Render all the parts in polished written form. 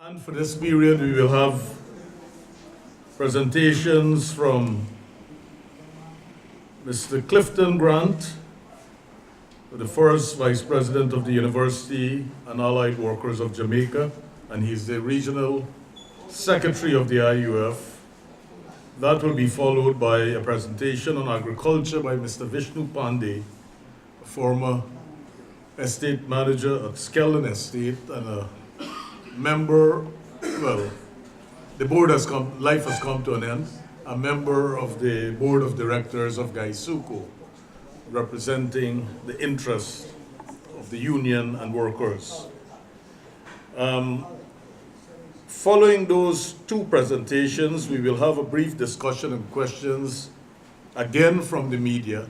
And for this period, we will have presentations from Mr. Clifton Grant, the first Vice President of the University and Allied Workers of Jamaica, and he's the Regional Secretary of the IUF. That will be followed by a presentation on agriculture by Mr. Vishnu Pandey, a former estate manager at Skeldon Estate and a member, well, the board has come, life has come to an end, a member of the board of directors of Gaisuku, representing the interests of the union and workers. Following those two presentations, we will have a brief discussion and questions, again from the media,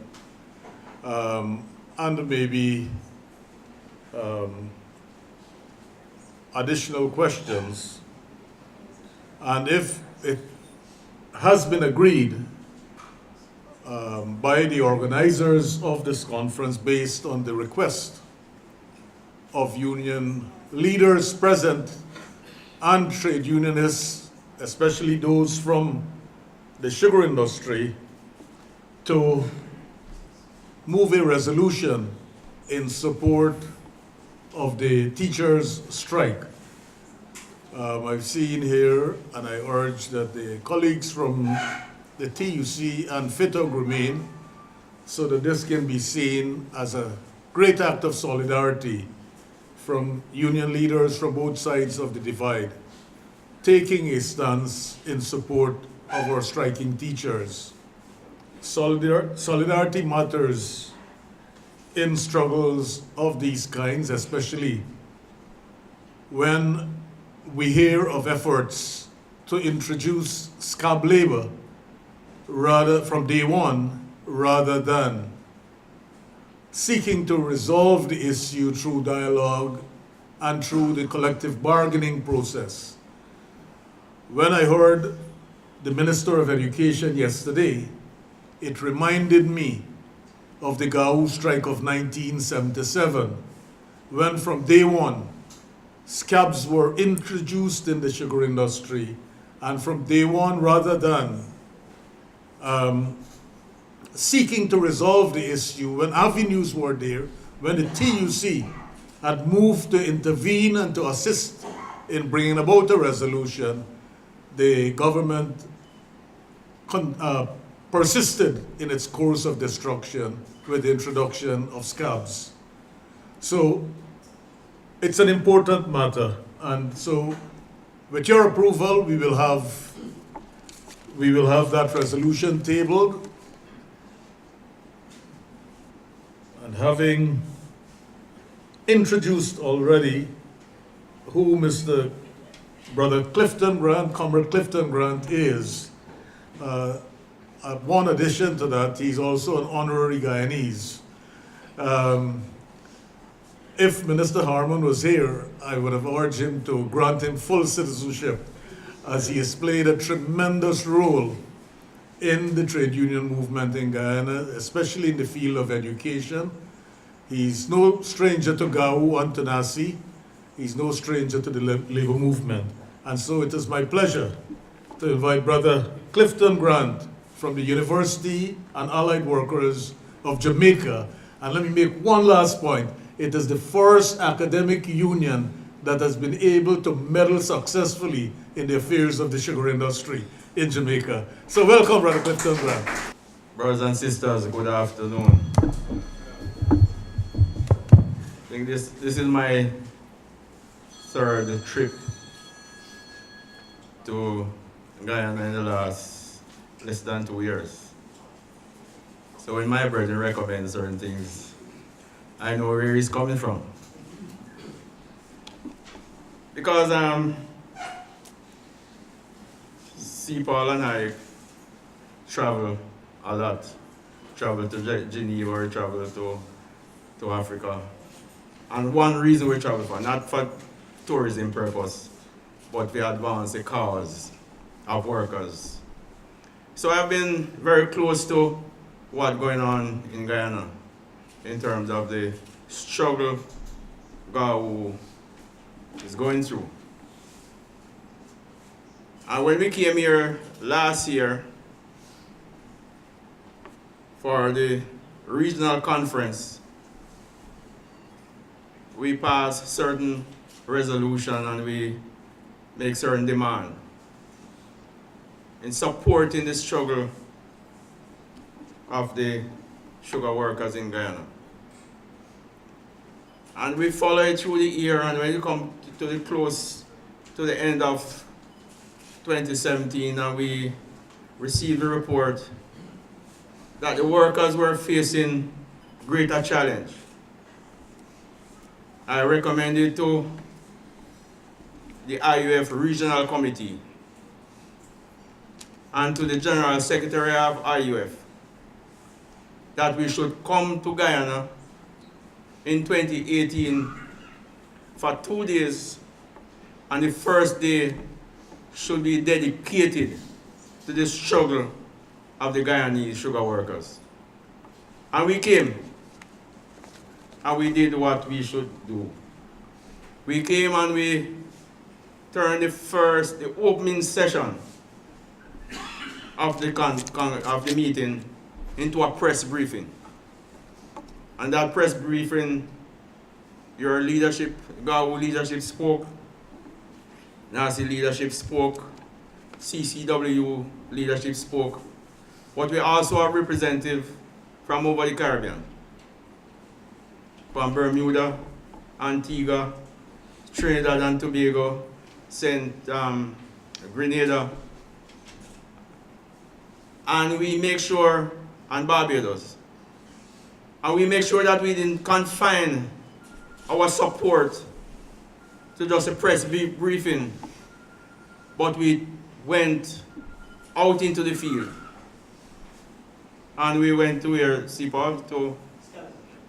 and maybe additional questions. And if it has been agreed by the organizers of this conference based on the request of union leaders present and trade unionists, especially those from the sugar industry, to move a resolution in support of the teachers' strike. I've seen here, and I urge that the colleagues from the TUC and FITOG remain, so that this can be seen as a great act of solidarity from union leaders from both sides of the divide, taking a stance in support of our striking teachers. Solidarity matters in struggles of these kinds, especially when we hear of efforts to introduce scab labor from day one, rather than seeking to resolve the issue through dialogue and through the collective bargaining process. When I heard the Minister of Education yesterday, it reminded me of the Gao strike of 1977, when from day one, scabs were introduced in the sugar industry, and from day one, rather than seeking to resolve the issue, when avenues were there, when the TUC had moved to intervene and to assist in bringing about a resolution, the government persisted in its course of destruction with the introduction of scabs. So it's an important matter, and so with your approval, we will have that resolution tabled. And having introduced already who Mr. Brother Clifton Grant, Comrade Clifton Grant is, one addition to that, he's also an honorary Guyanese. If Minister Harmon was here, I would have urged him to grant him full citizenship, as he has played a tremendous role in the trade union movement in Guyana, especially in the field of education. He's no stranger to Gao and Tanasi. He's no stranger to the labor movement. And so it is my pleasure to invite Brother Clifton Grant from the University and Allied Workers of Jamaica. And let me make one last point. It is the first academic union that has been able to meddle successfully in the affairs of the sugar industry in Jamaica. So welcome, Brother Clifton Grant. Brothers and sisters, good afternoon. I think this is my third trip to Guyana in the last less than 2 years. So when my brother recommends certain things, I know where he's coming from. Because C. Paul and I travel a lot. Travel to Geneva or travel to Africa. And one reason we travel for, not for tourism purpose, but we advance the cause of workers. So I've been very close to what's going on in Guyana in terms of the struggle Gao is going through. And when we came here last year for the regional conference, we passed certain resolution and we make certain demand in supporting the struggle of the sugar workers in Guyana. And we follow it through the year, and when you come to the close to the end of 2017, and we received a report that the workers were facing greater challenge. I recommended to the IUF Regional Committee and to the General Secretary of IUF that we should come to Guyana in 2018 for 2 days, and the first day should be dedicated to the struggle of the Guyanese sugar workers. And we came, and we did what we should do. We came and we turned the opening session of the meeting into a press briefing. And that press briefing, your leadership, Gawu leadership spoke, Nasi leadership spoke, CCW leadership spoke, but we also have representatives from over the Caribbean, from Bermuda, Antigua, Trinidad and Tobago, Grenada, and we make sure, and Barbados, and we make sure that we didn't confine our support to just a press briefing, but we went out into the field. And we went to where, CPAL, to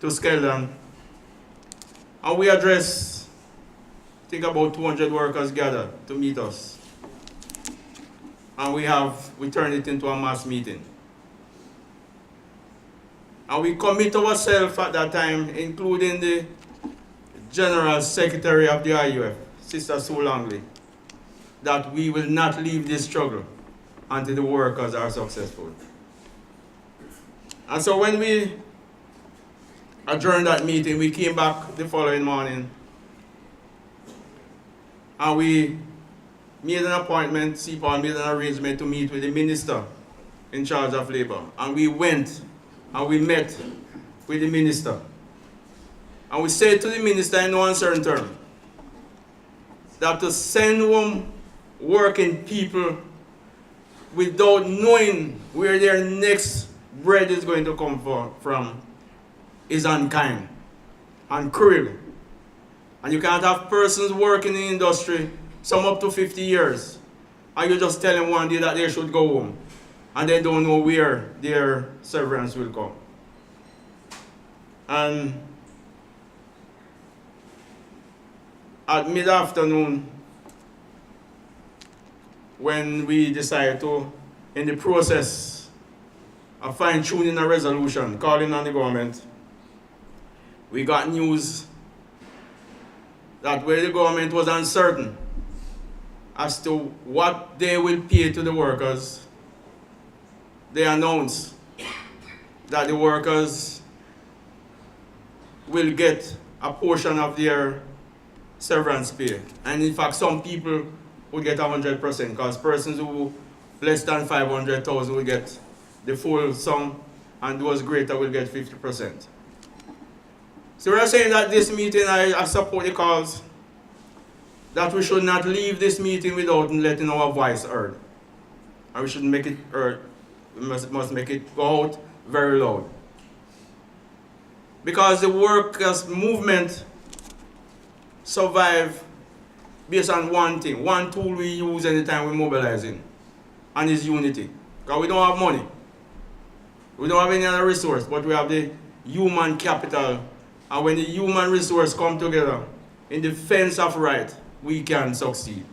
Skeldon. And we addressed, I think about 200 workers gathered to meet us. And we turned it into a mass meeting. And we commit ourselves at that time, including the General Secretary of the IUF, Sister Sue Langley, that we will not leave this struggle until the workers are successful. And so when we adjourned that meeting, we came back the following morning and we made an appointment, CPAL made an arrangement to meet with the minister in charge of labor. And we went and we met with the minister. And we said to the minister in no uncertain term that to send home working people without knowing where their next bread is going to come from is unkind and cruel. And you can't have persons working in the industry, some up to 50 years, and you just tell them one day that they should go home, and they don't know where their severance will come. And at mid-afternoon, when we decided to, in the process of fine-tuning a resolution, calling on the government, we got news that where the government was uncertain as to what they will pay to the workers, they announced that the workers will get a portion of their severance pay. And in fact, some people would get 100%, because persons who less than 500,000 will get the full sum, and those greater will get 50%. So we're saying that this meeting, I support the cause that we should not leave this meeting without letting our voice heard. And we should make it heard. We must make it go out very loud. Because the workers' movement survive based on one thing, one tool we use anytime we're mobilizing, and it's unity. Because we don't have money. We don't have any other resource, but we have the human capital. And when the human resource come together in defense of right, we can succeed.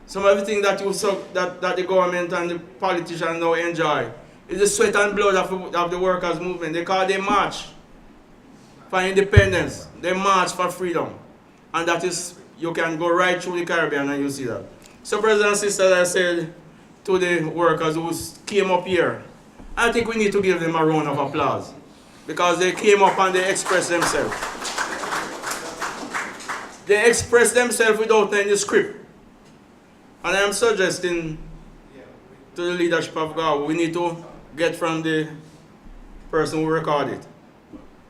Some of the things that the government and the politicians now enjoy is the sweat and blood of the workers' movement. They march for independence. They march for freedom. And that is, you can go right through the Caribbean and you see that. So brothers and sisters, I said to the workers who came up here, I think we need to give them a round of applause because they came up and they expressed themselves. They expressed themselves without any script. And I am suggesting to the leadership of God, we need to get from the person who recorded it,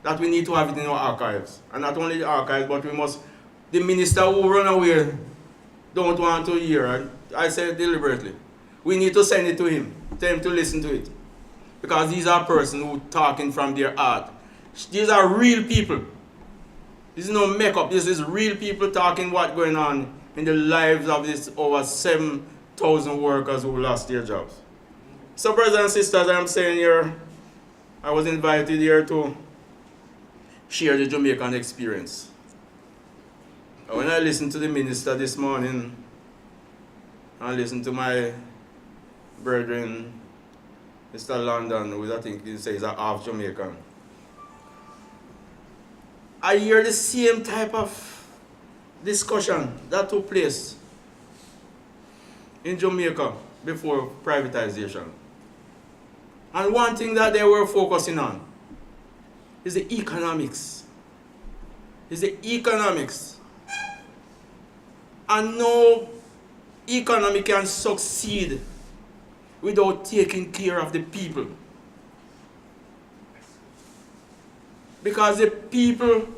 that we need to have it in our archives. And not only the archives, but we must, the minister who run away don't want to hear, and I said deliberately, we need to send it to him, tell him to listen to it. Because these are persons who talking from their heart. These are real people. This is no makeup, this is real people talking what's going on in the lives of this over 7,000 workers who lost their jobs. So brothers and sisters, I'm saying here, I was invited here to share the Jamaican experience. And when I listened to the minister this morning, I listened to my brethren, Mr. London, who I think he says are half Jamaican. I hear the same type of discussion that took place in Jamaica before privatization. And one thing that they were focusing on is the economics. Is the economics. And no economy can succeed without taking care of the people. Because the people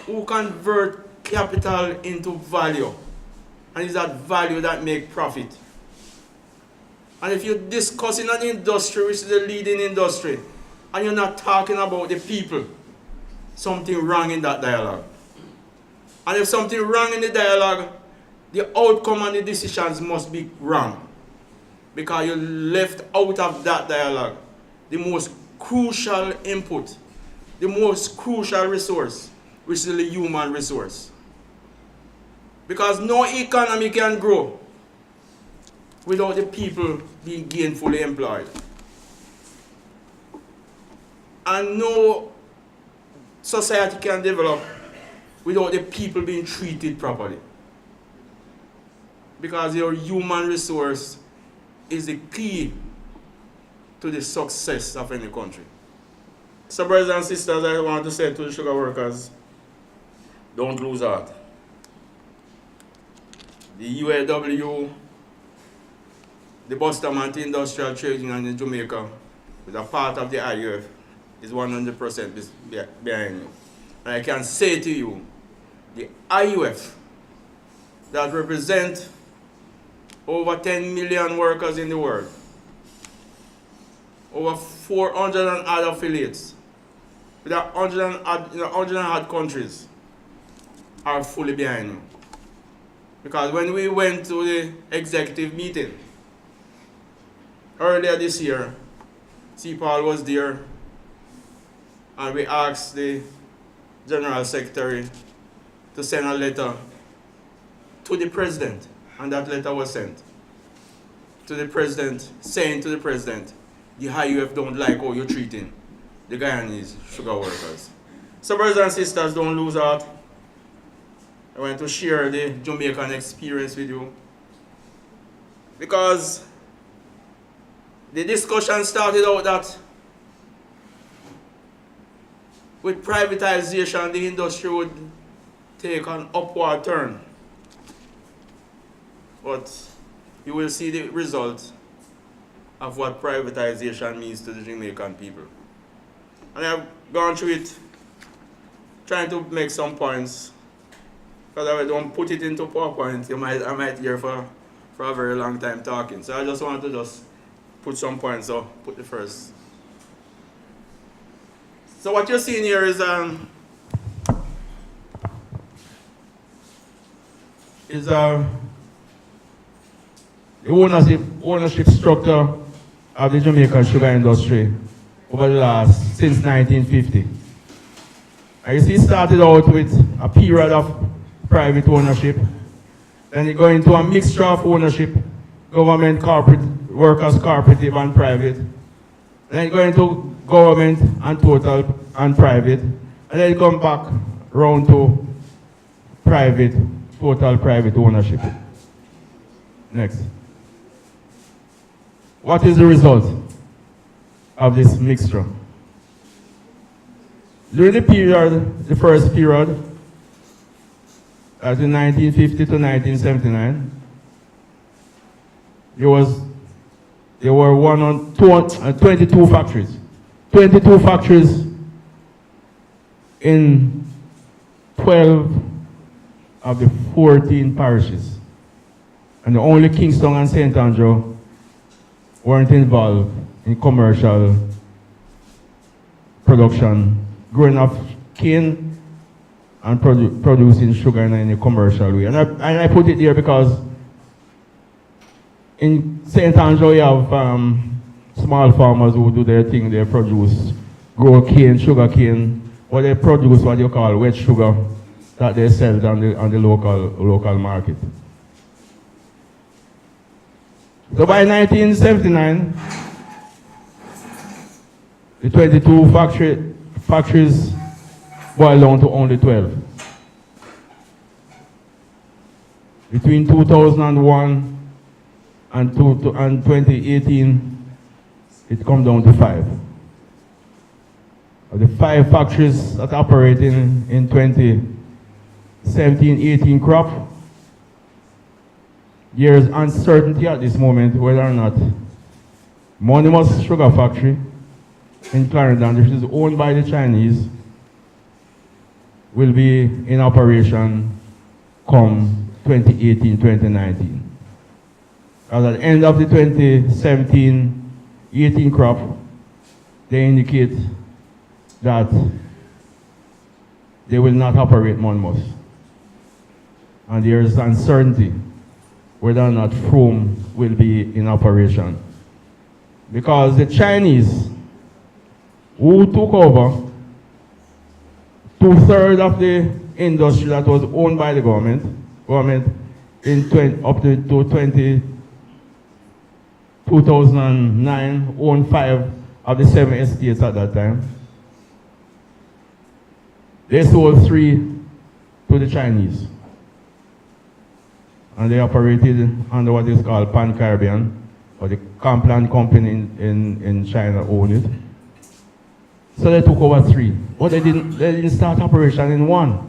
who convert capital into value, and it's that value that makes profit. And if you're discussing an industry which is the leading industry, and you're not talking about the people, something wrong in that dialogue. And if something wrong in the dialogue, the outcome and the decisions must be wrong. Because you left out of that dialogue the most crucial input, the most crucial resource, which is the human resource. Because no economy can grow without the people being gainfully employed. And no society can develop without the people being treated properly. Because your human resource is the key to the success of any country. So brothers and sisters, I want to say to the sugar workers, don't lose heart. The UAW, the Bustamante Industrial Trade Union in Jamaica, with a part of the IUF, is 100% behind you. And I can say to you, the IUF that represents over 10 million workers in the world, over 400 and odd affiliates, with 100 and odd countries, are fully behind you. Because when we went to the executive meeting earlier this year, C. Paul was there, and we asked the General Secretary to send a letter to the President, and that letter was sent to the President, saying to the President, the IUF don't like how you're treating the Guyanese sugar workers. So brothers and sisters, don't lose heart. I want to share the Jamaican experience with you, because the discussion started out that with privatization, the industry would take an upward turn. But you will see the result of what privatization means to the Jamaican people. And I've gone through it, trying to make some points. Because if I don't put it into PowerPoint, I might hear for a very long time talking. So I just want to put some points, so put the first. So what you're seeing here is the ownership structure of the Jamaican sugar industry over the last, since 1950. And you see, it started out with a period of private ownership, then it goes into a mixture of ownership, government, corporate, workers, cooperative, and private. Then it goes into government and total and private, and then it comes back round to private, total private ownership. Next. What is the result of this mixture? During the period, the first period, in 1950 to 1979, there were 22 factories. 22 factories in 12 of the 14 parishes. And only Kingston and St. Andrew weren't involved in commercial production, growing up cane and producing sugar in any commercial way. And I put it there because in St. Andrew you have small farmers who do their thing. They grow cane, sugar cane, or they produce what you call wet sugar that they sell on the local market. So by 1979, the 22 factories boiled down to only 12. Between 2001 and 2018, it comes down to 5. Of the 5 factories that operate in 2017-18 crop, there is uncertainty at this moment whether or not Monimus Sugar Factory in Clarendon, which is owned by the Chinese, will be in operation come 2018-2019. At the end of the 2017-18 crop, they indicate that they will not operate Monmouth. And there is uncertainty whether or not Frome will be in operation. Because the Chinese, who took over 2/3 of the industry that was owned by the government up to 2009, owned 5 of the 7 estates at that time. They sold 3 to the Chinese. And they operated under what is called Pan-Caribbean, or the Complan company in China owned it. So they took over 3. But they didn't start operation in 1.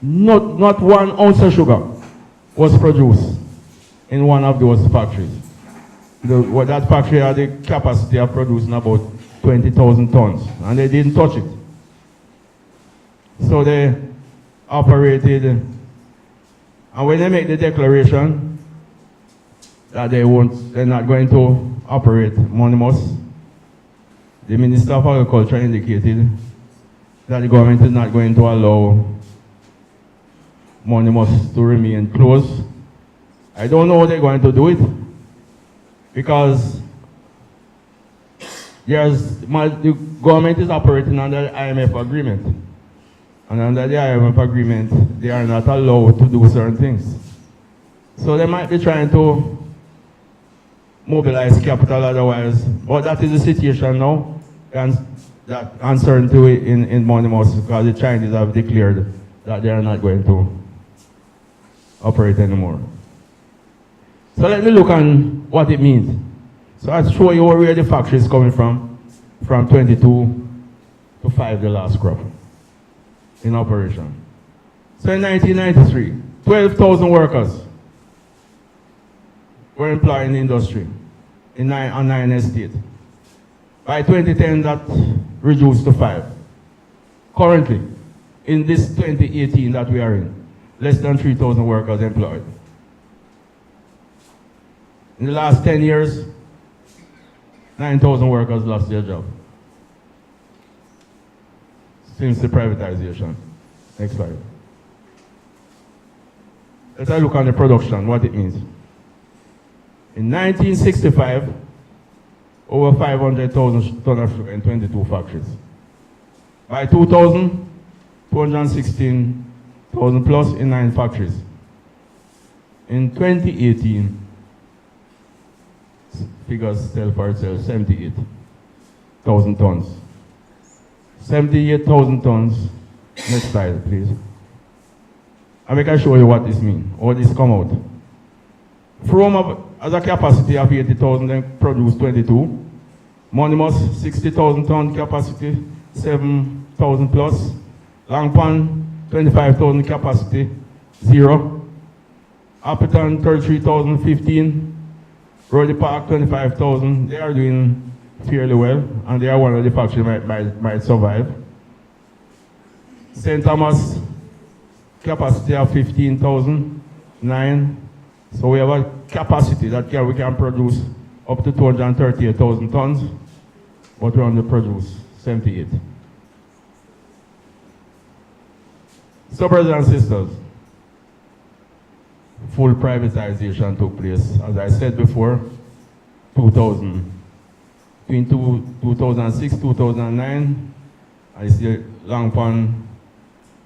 Not 1 ounce of sugar was produced in one of those factories. That factory had the capacity of producing about 20,000 tons, and they didn't touch it. So they operated, and when they make the declaration that they're not going to operate Monimus, the Minister of Agriculture indicated that the government is not going to allow Monimus to remain closed. I don't know how they're going to do it, because the government is operating under the IMF agreement. And under the IMF agreement, they are not allowed to do certain things. So they might be trying to mobilize capital otherwise, but that is the situation now, and that uncertainty in Monimus, because the Chinese have declared that they are not going to operate anymore. So let me look on what it means. So I'll show you where the factory is coming from 22 to 5 the last crop in operation. So in 1993, 12,000 workers were employed in the industry on 9 estates. By 2010, that reduced to 5. Currently, in this 2018 that we are in, less than 3,000 workers employed. In the last 10 years, 9,000 workers lost their job since the privatization. Next slide. Let's look at the production, what it means. In 1965, over 500,000 tons of sugar in 22 factories. By 2000, 216,000 plus in 9 factories. In 2018, figures tell for itself, 78,000 tons. 78,000 tons. Next slide, please. And we can show you what this means, how this come out. Has a capacity of 80,000, then produce 22. Monimus, 60,000 ton capacity, 7,000 plus. Langpan, 25,000 capacity, 0. Appleton, 33,000, 15. Roddy Park, 25,000. They are doing fairly well, and they are one of the factories might survive. St. Thomas, capacity of 15,000, 9. So we have a capacity that we can produce up to 238,000 tons, but we only produce 78. So brothers and sisters, full privatization took place, as I said before, 2000. Between 2006, 2009, I see Langpan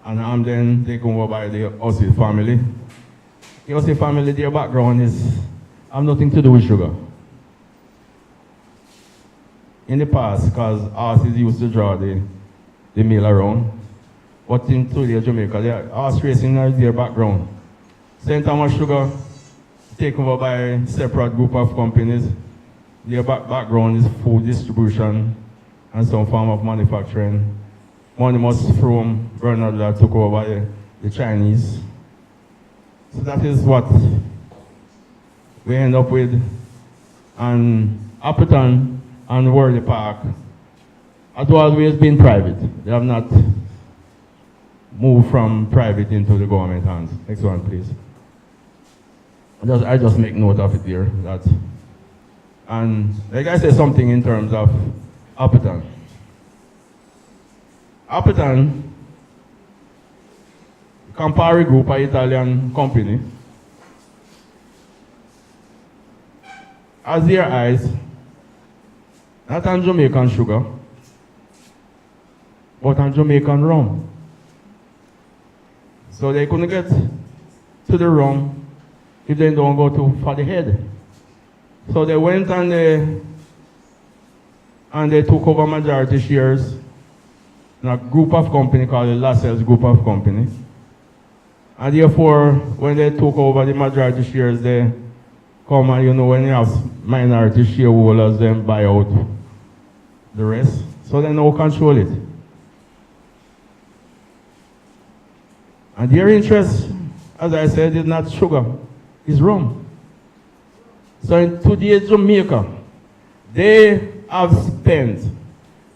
and Hamden taken over by the Hussey family. The Hussey family, their background is, have nothing to do with sugar. In the past, because horses used to draw the mill around, but in today Jamaica, the horse racing is their background. St. Thomas Sugar, taken over by a separate group of companies. Their background is food distribution and some form of manufacturing. Monimus from Bernard that took over by the Chinese. So that is what we end up with. And Appleton and Worley Park have always been private. They have not moved from private into the government hands. Next one, please. I just make note of it here. And like I said something in terms of Appleton. Appleton, Campari Group, an Italian company, has their eyes not on Jamaican sugar, but on Jamaican rum. So they couldn't get to the rum if they don't go for the head. So they went and they took over majority shares in a group of company called the Lascelles Group of Company. And therefore, when they took over the majority shares, they come and, when you have minority shareholders, then buy out the rest. So they now control it. And their interest, as I said, is not sugar, it's rum. So in today's Jamaica, they have spent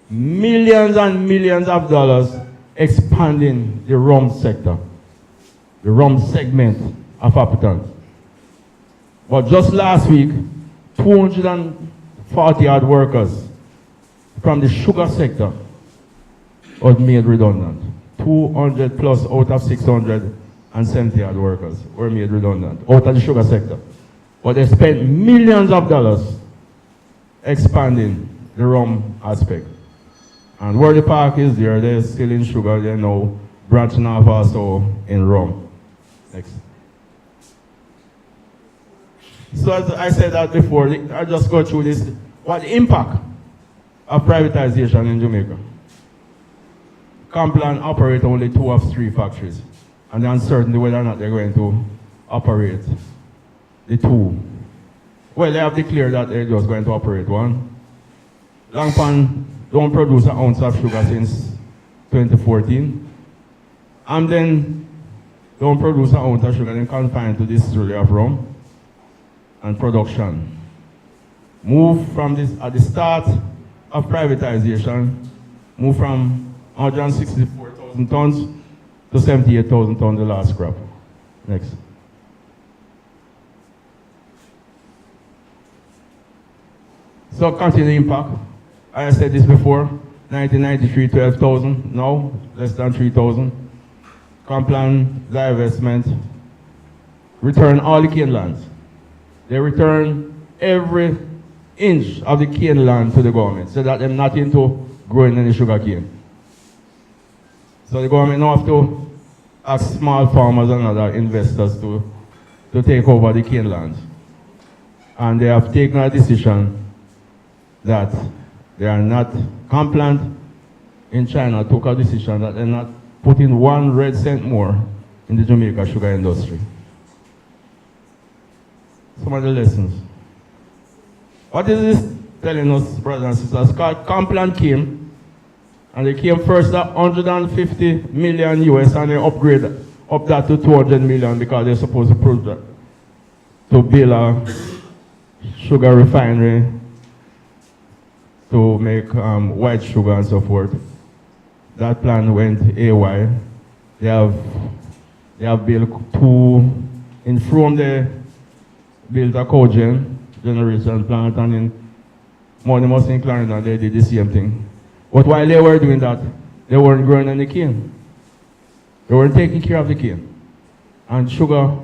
millions and millions of dollars expanding the rum sector, the rum segment of Appleton. But just last week, 240 odd workers from the sugar sector was made redundant. 200 plus out of 670 odd workers were made redundant out of the sugar sector. But they spent millions of dollars expanding the rum aspect. And where the park is there, they're still in sugar, they're now branching off also in rum. Next. So as I said that before, I just go through this. What the impact of privatization in Jamaica? Complan operate only 2 of 3 factories, and the uncertainty whether or not they're going to operate the 2. Well, they have declared that they're just going to operate 1. Langpan don't produce an ounce of sugar since 2014. And then don't produce an ounce of sugar, then confined to this distillery of rum and production. Move from this, at the start of privatization, move from 164,000 tons to 78,000 tons the last crop. Next. So continue impact. I said this before, 1993, 12,000, now less than 3,000. Complan divestment, return all the cane lands. They return every inch of the cane land to the government, so that they're not into growing any sugar cane. So the government now have to ask small farmers and other investors to take over the cane lands. And they have taken a decision that they are not, Complan in China took a decision that they're not putting 1 red cent more in the Jamaica sugar industry. some of the lessons. What is this telling us, brothers and sisters? Complan came, and they came first at 150 million US, and they upgrade up that to 200 million because they're supposed to build a sugar refinery to make white sugar and so forth. That plan went AY. They have built two, in Frome they built a cogen generation plant, and in Monimus in Clarendon they did the same thing. But while they were doing that, they weren't growing any cane. They weren't taking care of the cane. And sugar,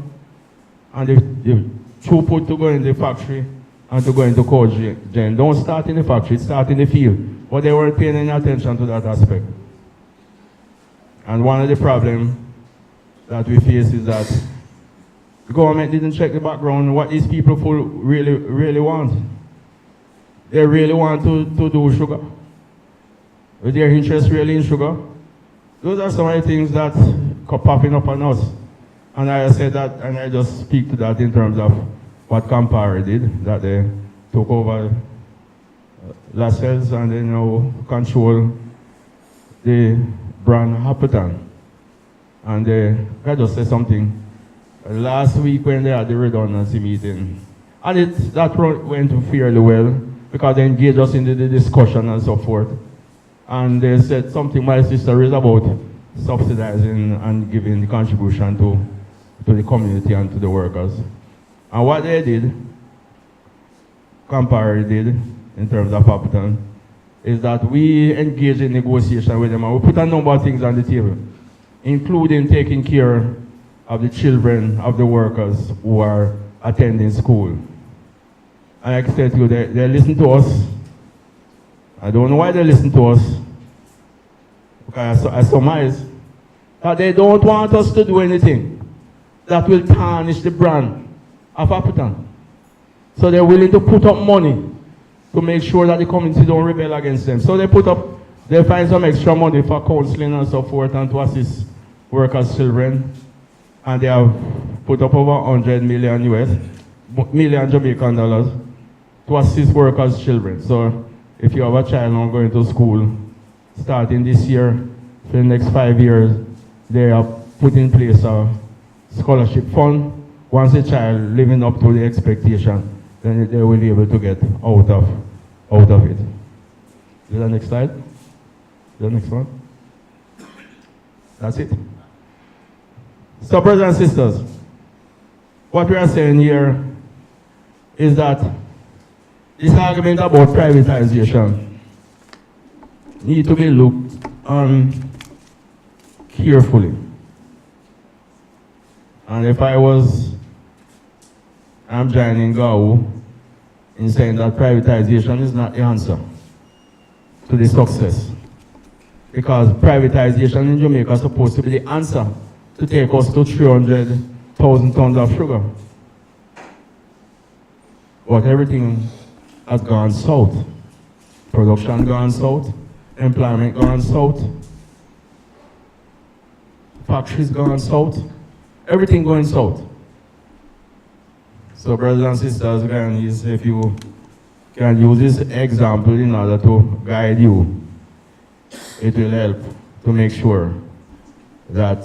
and the throughput to go in the factory and to go into cogen. Don't start in the factory, start in the field. But they weren't paying any attention to that aspect. And one of the problems that we face is that the government didn't check the background, what these people really want. They really want to do sugar. Is their interest really in sugar? Those are some of the things that are popping up on us. And I said that, and I just speak to that in terms of what Campari did, that they took over Lascelles and they now control the brand Hapitan. And I just said something last week when they had the redundancy meeting. And that went fairly well because they engaged us in the discussion and so forth. And they said something my sister is about subsidizing and giving the contribution to the community and to the workers. And what they did, Campari did, in terms of Hapitan, is that we engaged in negotiation with them and we put a number of things on the table, including taking care of the children of the workers who are attending school. And like I said to you, they listen to us. I don't know why they listen to us. Because I surmise that they don't want us to do anything that will tarnish the brand of Hapitan. So they're willing to put up money to make sure that the community don't rebel against them. So they find some extra money for counseling and so forth and to assist workers' children. And they have put up over 100 million million Jamaican dollars to assist workers' children. So if you have a child now going to school, starting this year, for the next 5 years, they have put in place a scholarship fund. Once a child living up to the expectation, then they will be able to get out of it. Is the next slide? The next one? That's it. So brothers and sisters, what we are saying here is that this argument about privatization needs to be looked on carefully. And if I'm joining Gao in saying that privatization is not the answer to the success. Because privatization in Jamaica is supposed to be the answer to take us to 300,000 tons of sugar. But everything has gone south. Production gone south, employment gone south, factories gone south, everything going south. So brothers and sisters, if you can use this example in order to guide you, it will help to make sure that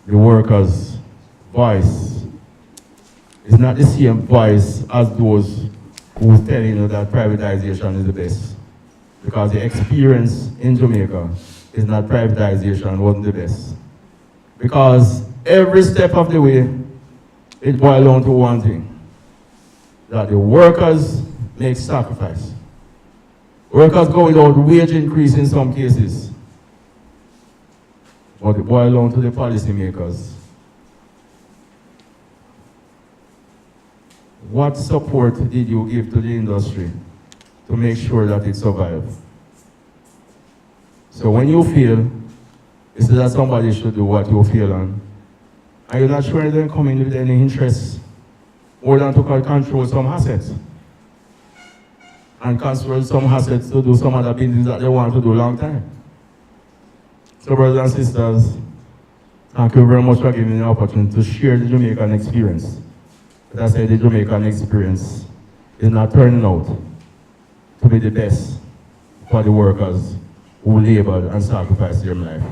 the workers' voice is not the same voice as those who are telling you that privatization is the best. Because the experience in Jamaica is not privatization wasn't the best. Because every step of the way, it boils down to one thing, that the workers make sacrifice. Workers go without wage increase in some cases. But it boils down to the policymakers. What support did you give to the industry to make sure that it survives? So when you feel, it's that somebody should do what you feel on, and you're not sure they're coming with any interest more than to control some assets. And control some assets to do some other business that they want to do a long time. So brothers and sisters, thank you very much for giving me the opportunity to share the Jamaican experience But I say the Jamaican experience is not turning out to be the best for the workers who labored and sacrificed their life.